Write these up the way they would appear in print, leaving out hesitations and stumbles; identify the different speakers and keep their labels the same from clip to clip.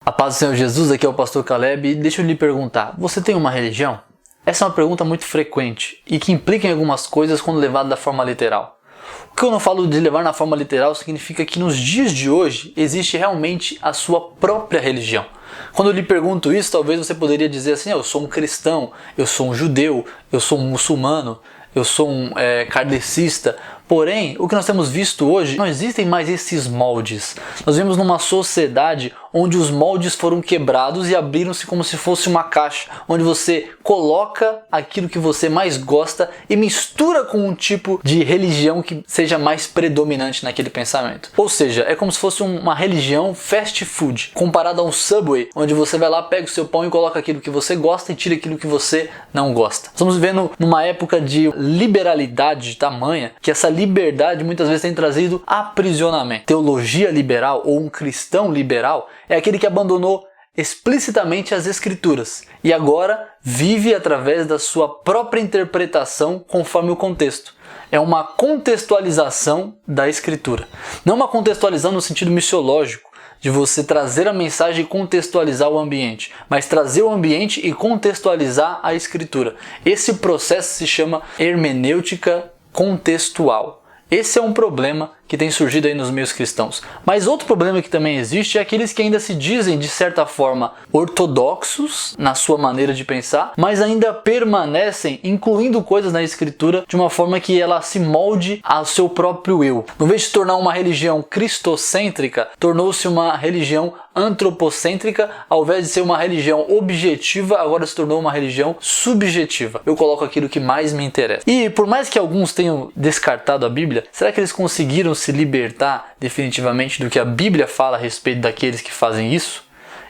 Speaker 1: A paz do Senhor Jesus, aqui é o Pastor Caleb e deixa eu lhe perguntar, você tem uma religião? Essa é uma pergunta muito frequente e que implica em algumas coisas quando levada da forma literal. O que eu não falo de levar na forma literal significa que nos dias de hoje existe realmente a sua própria religião. Quando eu lhe pergunto isso, talvez você poderia dizer assim, eu sou um cristão, eu sou um judeu, eu sou um muçulmano, eu sou um kardecista. Porém, o que nós temos visto hoje, não existem mais esses moldes. Nós vivemos numa sociedade onde os moldes foram quebrados e abriram-se como se fosse uma caixa, onde você coloca aquilo que você mais gosta e mistura com um tipo de religião que seja mais predominante naquele pensamento. Ou seja, é como se fosse uma religião fast food, comparada a um Subway, onde você vai lá, pega o seu pão e coloca aquilo que você gosta e tira aquilo que você não gosta. Estamos vivendo numa época de liberalidade tamanha que essa liberdade muitas vezes tem trazido aprisionamento. Teologia liberal ou um cristão liberal é aquele que abandonou explicitamente as escrituras e agora vive através da sua própria interpretação conforme o contexto. É uma contextualização da escritura. Não uma contextualização no sentido missiológico, de você trazer a mensagem e contextualizar o ambiente, mas trazer o ambiente e contextualizar a escritura. Esse processo se chama hermenêutica contextual. Esse é um problema que tem surgido aí nos meios cristãos. Mas outro problema que também existe é aqueles que ainda se dizem, de certa forma, ortodoxos na sua maneira de pensar, mas ainda permanecem incluindo coisas na escritura de uma forma que ela se molde ao seu próprio eu. No vez de se tornar uma religião cristocêntrica, tornou-se uma religião antropocêntrica. Ao invés de ser uma religião objetiva, agora se tornou uma religião subjetiva. Eu coloco aquilo que mais me interessa. E por mais que alguns tenham descartado a Bíblia, será que eles conseguiram se libertar definitivamente do que a Bíblia fala a respeito daqueles que fazem isso?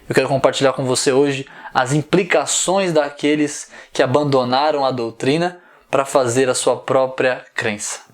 Speaker 1: Eu quero compartilhar com você hoje as implicações daqueles que abandonaram a doutrina para fazer a sua própria crença.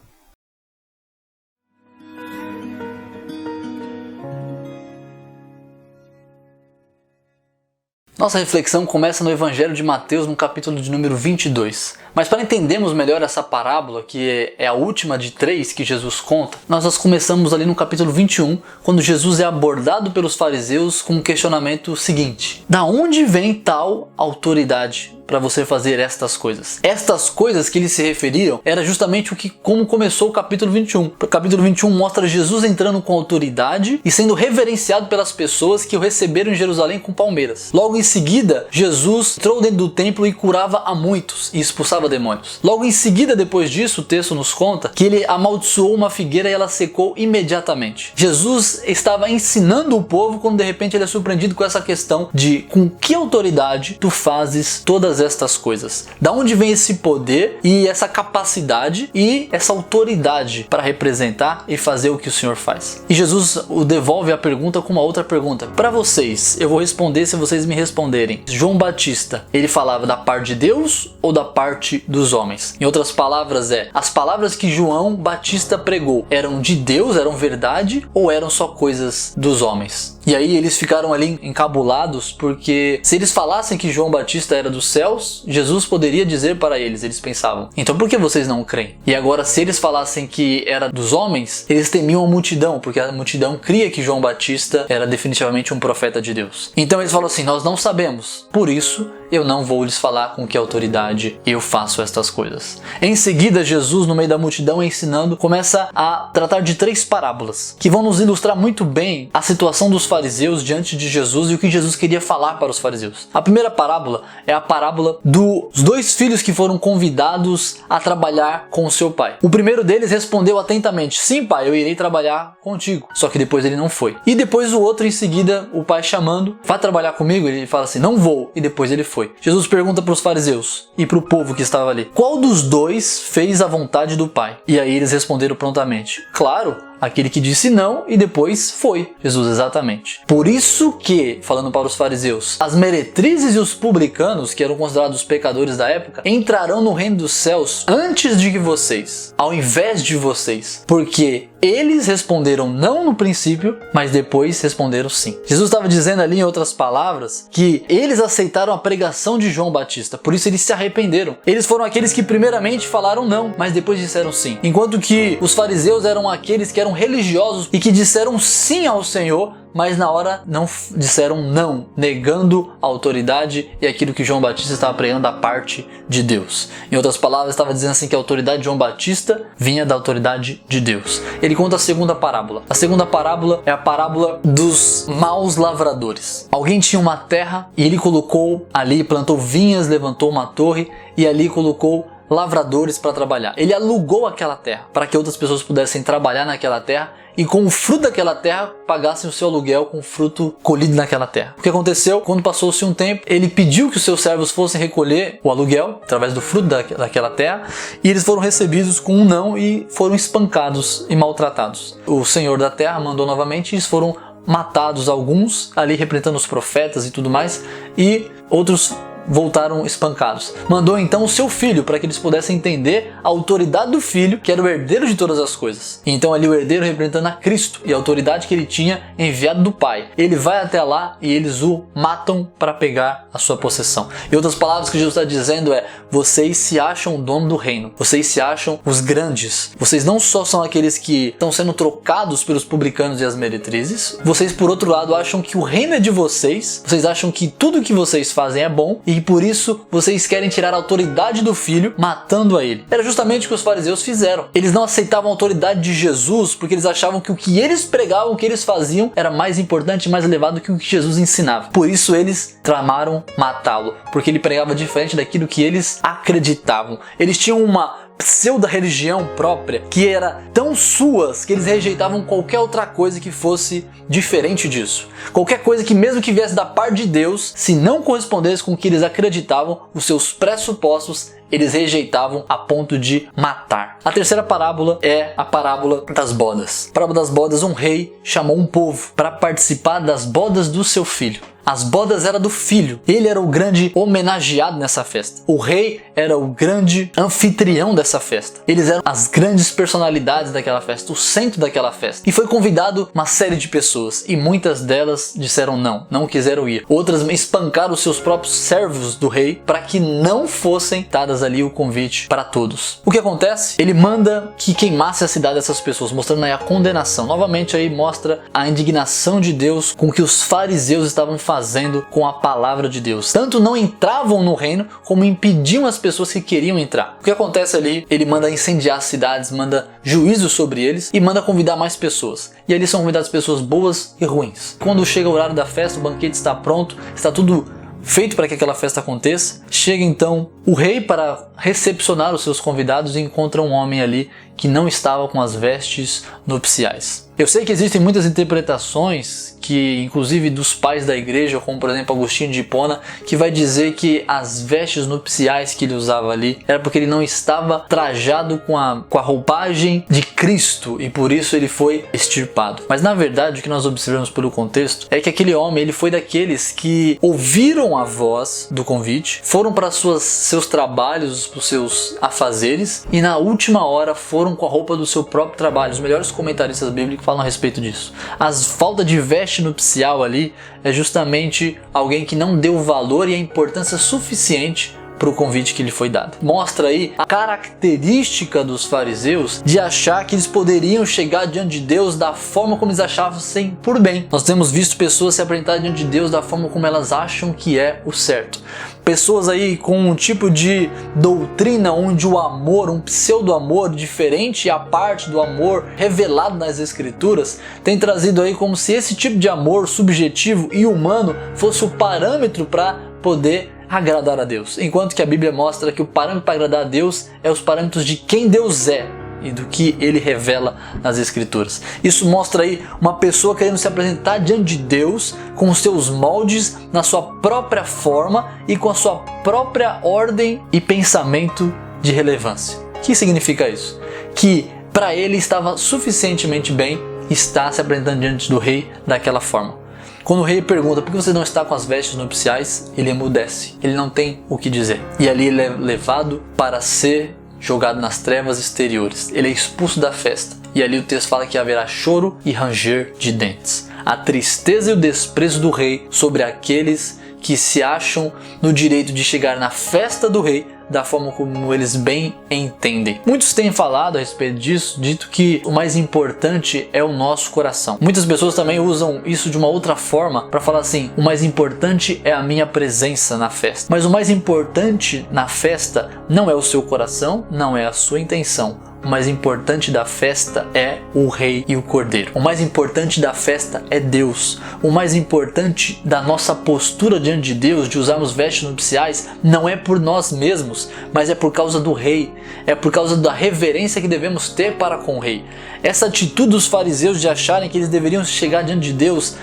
Speaker 1: Nossa reflexão começa no Evangelho de Mateus, no capítulo de número 22. Mas para entendermos melhor essa parábola, que é a última de 3 que Jesus conta, nós começamos ali no capítulo 21, quando Jesus é abordado pelos fariseus com um questionamento seguinte: da onde vem tal autoridade para você fazer estas coisas? Estas coisas que eles se referiram era justamente como começou o capítulo 21. O capítulo 21 mostra Jesus entrando com autoridade e sendo reverenciado pelas pessoas que o receberam em Jerusalém com palmeiras. Logo em seguida, Jesus entrou dentro do templo e curava a muitos e expulsava demônios. Logo em seguida, depois disso, o texto nos conta que ele amaldiçoou uma figueira e ela secou imediatamente. Jesus estava ensinando o povo quando de repente ele é surpreendido com essa questão de com que autoridade tu fazes todas estas coisas. Da onde vem esse poder e essa capacidade e essa autoridade para representar e fazer o que o Senhor faz? E Jesus o devolve a pergunta com uma outra pergunta. Para vocês, eu vou responder se vocês me responderem. João Batista, ele falava da parte de Deus ou da parte dos homens? Em outras palavras, as palavras que João Batista pregou eram de Deus, eram verdade ou eram só coisas dos homens? E aí eles ficaram ali encabulados, porque se eles falassem que João Batista era dos céus, Jesus poderia dizer para eles pensavam, então por que vocês não creem? E agora se eles falassem que era dos homens, eles temiam a multidão, porque a multidão cria que João Batista era definitivamente um profeta de Deus. Então eles falam assim, nós não sabemos, por isso eu não vou lhes falar com que autoridade eu faço estas coisas. Em seguida, Jesus, no meio da multidão ensinando, começa a tratar de 3 parábolas, que vão nos ilustrar muito bem a situação dos fariseus diante de Jesus e o que Jesus queria falar para os fariseus. A primeira parábola é a parábola dos 2 filhos que foram convidados a trabalhar com o seu pai. O primeiro deles respondeu atentamente, sim pai, eu irei trabalhar contigo. Só que depois ele não foi. E depois o outro, em seguida, o pai chamando, vai trabalhar comigo? Ele fala assim, não vou. E depois ele foi. Jesus pergunta para os fariseus e para o povo que estava ali, qual dos 2 fez a vontade do pai? E aí eles responderam prontamente, claro, aquele que disse não e depois foi. Jesus, exatamente. Por isso que, falando para os fariseus, as meretrizes e os publicanos, que eram considerados pecadores da época, entrarão no reino dos céus antes de que vocês, ao invés de vocês, porque eles responderam não no princípio, mas depois responderam sim. Jesus estava dizendo ali, em outras palavras, que eles aceitaram a pregação de João Batista, por isso eles se arrependeram. Eles foram aqueles que primeiramente falaram não, mas depois disseram sim. Enquanto que os fariseus eram aqueles que eram religiosos e que disseram sim ao Senhor, mas na hora não disseram não, negando a autoridade e aquilo que João Batista estava pregando da parte de Deus. Em outras palavras, estava dizendo assim que a autoridade de João Batista vinha da autoridade de Deus. Ele conta a segunda parábola. A segunda parábola é a parábola dos maus lavradores. Alguém tinha uma terra e ele colocou ali, plantou vinhas, levantou uma torre e ali colocou lavradores para trabalhar. Ele alugou aquela terra para que outras pessoas pudessem trabalhar naquela terra e com o fruto daquela terra pagassem o seu aluguel com o fruto colhido naquela terra. O que aconteceu? Quando passou-se um tempo, ele pediu que os seus servos fossem recolher o aluguel através do fruto daquela terra e eles foram recebidos com um não e foram espancados e maltratados. O senhor da terra mandou novamente e eles foram matados, alguns ali representando os profetas e tudo mais, e outros voltaram espancados. Mandou então o seu filho para que eles pudessem entender a autoridade do filho, que era o herdeiro de todas as coisas. E então ali o herdeiro representando a Cristo e a autoridade que ele tinha enviado do Pai. Ele vai até lá e eles o matam para pegar a sua possessão. E outras palavras que Jesus está dizendo é: vocês se acham o dono do reino, vocês se acham os grandes, vocês não só são aqueles que estão sendo trocados pelos publicanos e as meretrizes, vocês por outro lado acham que o reino é de vocês, vocês acham que tudo que vocês fazem é bom e por isso vocês querem tirar a autoridade do filho matando a ele. Era justamente o que os fariseus fizeram. Eles não aceitavam a autoridade de Jesus porque eles achavam que o que eles pregavam, o que eles faziam era mais importante e mais elevado que o que Jesus ensinava. Por isso eles tramaram matá-lo, porque ele pregava diferente daquilo que eles acreditavam. Eles tinham uma pseudo-religião própria que era tão suas que eles rejeitavam qualquer outra coisa que fosse diferente disso. Qualquer coisa que mesmo que viesse da parte de Deus, se não correspondesse com o que eles acreditavam, os seus pressupostos, eles rejeitavam a ponto de matar. A terceira parábola é a parábola das bodas. A parábola das bodas, um rei chamou um povo para participar das bodas do seu filho. As bodas eram do filho. Ele era o grande homenageado nessa festa. O rei era o grande anfitrião dessa festa. Eles eram as grandes personalidades daquela festa, o centro daquela festa. E foi convidado uma série de pessoas e muitas delas disseram não quiseram ir. Outras espancaram os seus próprios servos do rei para que não fossem dadas ali o convite para todos. O que acontece? Ele manda que queimasse a cidade dessas pessoas, mostrando aí a condenação. Novamente aí mostra a indignação de Deus com o que os fariseus estavam fazendo com a palavra de Deus. Tanto não entravam no reino, como impediam as pessoas que queriam entrar. O que acontece ali? Ele manda incendiar as cidades, manda juízo sobre eles e manda convidar mais pessoas. E ali são convidadas pessoas boas e ruins. Quando chega o horário da festa, o banquete está pronto, está tudo feito para que aquela festa aconteça. Chega então o rei para recepcionar os seus convidados e encontra um homem ali que não estava com as vestes nupciais. Eu sei que existem muitas interpretações, que inclusive dos pais da igreja, como por exemplo Agostinho de Hipona, que vai dizer que as vestes nupciais que ele usava ali era porque ele não estava trajado com a roupagem de Cristo e por isso ele foi extirpado. Mas na verdade o que nós observamos pelo contexto é que aquele homem ele foi daqueles que ouviram a voz do convite, foram para seus trabalhos, para os seus afazeres e na última hora foram com a roupa do seu próprio trabalho. Os melhores comentaristas bíblicos falam a respeito disso. A falta de veste nupcial ali é justamente alguém que não deu valor e a importância suficiente para o convite que lhe foi dado. Mostra aí a característica dos fariseus de achar que eles poderiam chegar diante de Deus da forma como eles achassem por bem. Nós temos visto pessoas se apresentar diante de Deus da forma como elas acham que é o certo. Pessoas aí com um tipo de doutrina onde o amor, um pseudo-amor diferente à parte do amor revelado nas escrituras, tem trazido aí como se esse tipo de amor subjetivo e humano fosse o parâmetro para poder agradar a Deus. Enquanto que a Bíblia mostra que o parâmetro para agradar a Deus é os parâmetros de quem Deus é e do que Ele revela nas Escrituras. Isso mostra aí uma pessoa querendo se apresentar diante de Deus com os seus moldes, na sua própria forma e com a sua própria ordem e pensamento de relevância. O que significa isso? Que para ele estava suficientemente bem estar se apresentando diante do rei daquela forma. Quando o rei pergunta por que você não está com as vestes nupciais, ele emudece, ele não tem o que dizer. E ali ele é levado para ser jogado nas trevas exteriores. Ele é expulso da festa. E ali o texto fala que haverá choro e ranger de dentes. A tristeza e o desprezo do rei sobre aqueles que se acham no direito de chegar na festa do rei, da forma como eles bem entendem. Muitos têm falado a respeito disso, dito que o mais importante é o nosso coração. Muitas pessoas também usam isso de uma outra forma para falar assim: o mais importante é a minha presença na festa. Mas o mais importante na festa não é o seu coração, não é a sua intenção. O mais importante da festa é o Rei e o Cordeiro. O mais importante da festa é Deus. O mais importante da nossa postura diante de Deus, de usarmos vestes nupciais, não é por nós mesmos, mas é por causa do Rei. É por causa da reverência que devemos ter para com o Rei. Essa atitude dos fariseus de acharem que eles deveriam chegar diante de Deus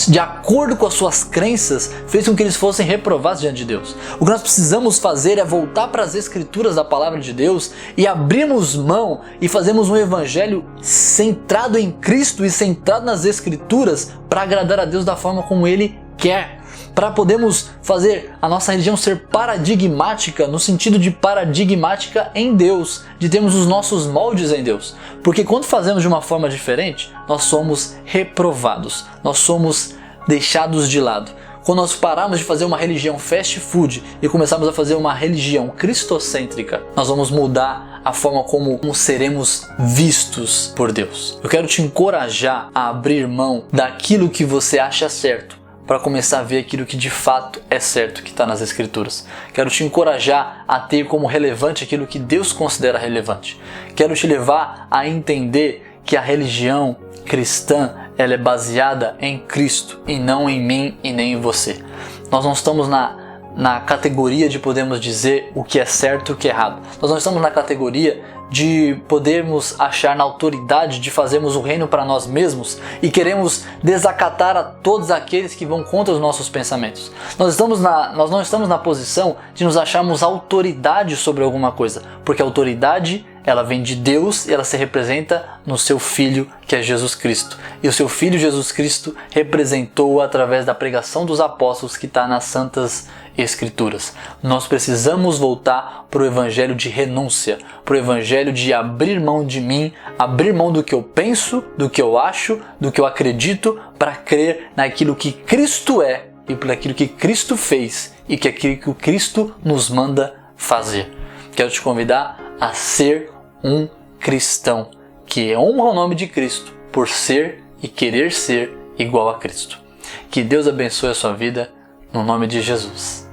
Speaker 1: de acordo com as suas crenças, fez com que eles fossem reprovados diante de Deus. O que nós precisamos fazer é voltar para as escrituras da palavra de Deus e abrirmos mão e fazermos um evangelho centrado em Cristo e centrado nas escrituras para agradar a Deus da forma como Ele quer. Para podermos fazer a nossa religião ser paradigmática, no sentido de paradigmática em Deus, de termos os nossos moldes em Deus. Porque quando fazemos de uma forma diferente, nós somos reprovados, nós somos deixados de lado. Quando nós pararmos de fazer uma religião fast food e começarmos a fazer uma religião cristocêntrica, nós vamos mudar a forma como seremos vistos por Deus. Eu quero te encorajar a abrir mão daquilo que você acha certo, para começar a ver aquilo que de fato é certo, que está nas Escrituras. Quero te encorajar a ter como relevante aquilo que Deus considera relevante. Quero te levar a entender que a religião cristã ela é baseada em Cristo e não em mim e nem em você. Nós não estamos na categoria de podermos dizer o que é certo e o que é errado. Nós não estamos na categoria de podermos achar na autoridade de fazermos o reino para nós mesmos e queremos desacatar a todos aqueles que vão contra os nossos pensamentos. Nós não estamos na posição de nos acharmos autoridade sobre alguma coisa, porque a autoridade ela vem de Deus e ela se representa no seu Filho, que é Jesus Cristo. E o seu Filho Jesus Cristo representou através da pregação dos apóstolos que está nas Santas Escrituras. Nós precisamos voltar para o evangelho de renúncia, para o evangelho de abrir mão de mim, abrir mão do que eu penso, do que eu acho, do que eu acredito, para crer naquilo que Cristo é e por aquilo que Cristo fez e que aquilo que o Cristo nos manda fazer. Quero te convidar a ser um cristão que honra o nome de Cristo por ser e querer ser igual a Cristo. Que Deus abençoe a sua vida no nome de Jesus.